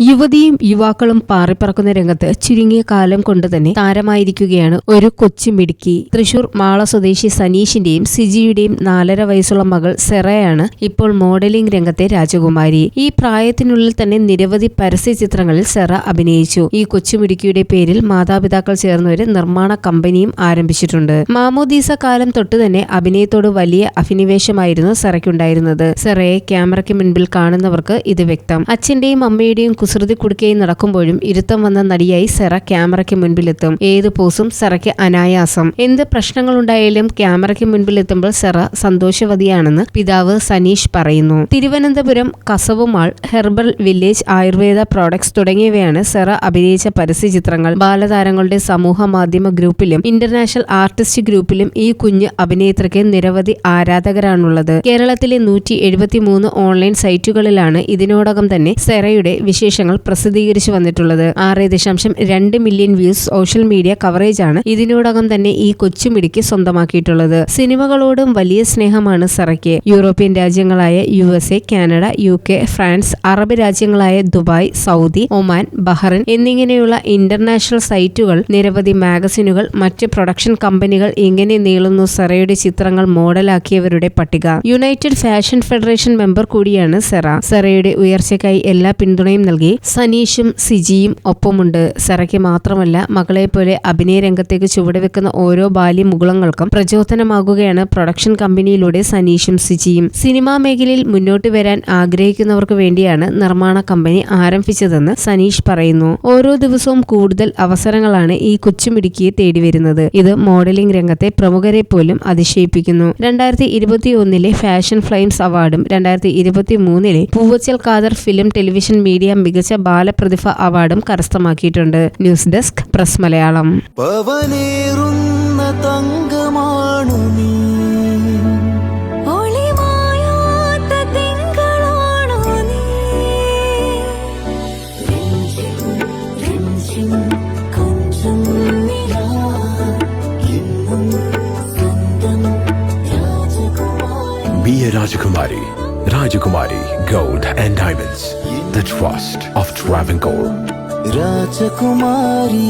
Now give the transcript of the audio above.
യുവതിയും യുവാക്കളും പാറിപ്പറക്കുന്ന രംഗത്ത് ചുരുങ്ങിയ കാലം കൊണ്ട് തന്നെ താരമായിരിക്കുകയാണ് ഒരു കൊച്ചു മിടുക്കി. തൃശൂർ മാള സ്വദേശി സനീഷിന്റെയും സിജിയുടെയും 4.5 വയസ്സുള്ള മകൾ സെറയാണ് ഇപ്പോൾ മോഡലിംഗ് രംഗത്തെ രാജകുമാരി. ഈ പ്രായത്തിനുള്ളിൽ തന്നെ നിരവധി പരസ്യ ചിത്രങ്ങളിൽ സെറ അഭിനയിച്ചു. ഈ കൊച്ചുമിടുക്കിയുടെ പേരിൽ മാതാപിതാക്കൾ ചേർന്ന് ഒരു നിർമ്മാണ കമ്പനിയും ആരംഭിച്ചിട്ടുണ്ട്. മാമോദീസ കാലം തൊട്ട് തന്നെ അഭിനയത്തോട് വലിയ അഭിനിവേശമായിരുന്നു സെറയ്ക്കുണ്ടായിരുന്നത്. സെറയെ ക്യാമറയ്ക്ക് മുൻപിൽ കാണുന്നവർക്ക് ഇത് വ്യക്തം. അച്ഛന്റെയും അമ്മയുടെയും കുസൃതി കുടുക്കയായി നടക്കുമ്പോഴും ഇരുത്തം വന്ന നടിയായി സെറ ക്യാമറയ്ക്ക് മുൻപിലെത്തും. ഏത് പോസും സെറയ്ക്ക് അനായാസം. എന്ത് പ്രശ്നങ്ങളുണ്ടായാലും ക്യാമറയ്ക്ക് മുൻപിലെത്തുമ്പോൾ സെറ സന്തോഷവതിയാണെന്ന് പിതാവ് സനീഷ് പറയുന്നു. തിരുവനന്തപുരം കസവുമാൾ, ഹെർബൽ വില്ലേജ്, ആയുർവേദ പ്രോഡക്ട്സ് തുടങ്ങിയവയാണ് സെറ അഭിനയിച്ച പരസ്യ ചിത്രങ്ങൾ. ബാലതാരങ്ങളുടെ സമൂഹ മാധ്യമ ഗ്രൂപ്പിലും ഇന്റർനാഷണൽ ആർട്ടിസ്റ്റ് ഗ്രൂപ്പിലും ഈ കുഞ്ഞ് അഭിനേത്രിക്ക് നിരവധി ആരാധകരാണുള്ളത്. കേരളത്തിലെ 173 ഓൺലൈൻ സൈറ്റുകളിലാണ് ഇതിനോടകം തന്നെ സെറയുടെ വിശേഷങ്ങൾ പ്രസിദ്ധീകരിച്ചു വന്നിട്ടുള്ളത്. 6.2 മില്യൺ വ്യൂസ് സോഷ്യൽ മീഡിയ കവറേജാണ് ഇതിനോടകം തന്നെ ഈ കൊച്ചുമിടിക്ക് സ്വന്തമാക്കിയിട്ടുള്ളത്. സിനിമകളോടും വലിയ സ്നേഹമാണ് സെറയ്ക്ക്. യൂറോപ്യൻ രാജ്യങ്ങളായ USA, Canada, UK, France, Arab രാജ്യങ്ങളായ ദുബായ്, സൗദി, ഒമാൻ, ബഹ്റൈൻ എന്നിങ്ങനെയുള്ള ഇന്റർനാഷണൽ സൈറ്റുകൾ, നിരവധി മാഗസിനുകൾ, മറ്റ് പ്രൊഡക്ഷൻ കമ്പനികൾ, ഇങ്ങനെ നീളുന്നു സെറയുടെ ചിത്രങ്ങൾ മോഡലാക്കിയവരുടെ പട്ടിക. യുണൈറ്റഡ് ഫാഷൻ ഫെഡറേഷൻ മെമ്പർ കൂടിയാണ് സെറ. സെറയുടെ ഉയർച്ചയ്ക്കായി എല്ലാ പിന്തുണയും നൽകി സനീഷും സിജിയും ഒപ്പമുണ്ട്. സെറയ്ക്ക് മാത്രമല്ല, മകളെ പോലെ അഭിനയ രംഗത്തേക്ക് ചുവടുവെക്കുന്ന ഓരോ ബാല്യമുകുളങ്ങൾക്കും പ്രചോദനമാകുകയാണ് പ്രൊഡക്ഷൻ കമ്പനിയിലൂടെ സനീഷും സിജിയും. സിനിമാ മേഖലയിൽ മുന്നോട്ട് വരാൻ ആഗ്രഹിക്കുന്നവർക്ക് വേണ്ടിയാണ് നിർമ്മാണ കമ്പനി ആരംഭിച്ചതെന്ന് സനീഷ് പറയുന്നു. ഓരോ ദിവസവും കൂടുതൽ അവസരങ്ങളാണ് ഈ കൊച്ചുമിടുക്കിയെ തേടിവരുന്നത്. ഇത് മോഡലിംഗ് രംഗത്തെ പ്രമുഖരെ പോലും അതിശയിപ്പിക്കുന്നു. 2021 ഫാഷൻ ഫ്ലെയിംസ് അവാർഡും 2023 Poovachal Khader film television media മികച്ച ബാലപ്രതിഭ അവാർഡും കരസ്ഥമാക്കിയിട്ടുണ്ട്. News desk press Malayalam. Be a Rajakumari. Rajakumari Gold and Diamonds. The trust of Travancore. Rajakumari.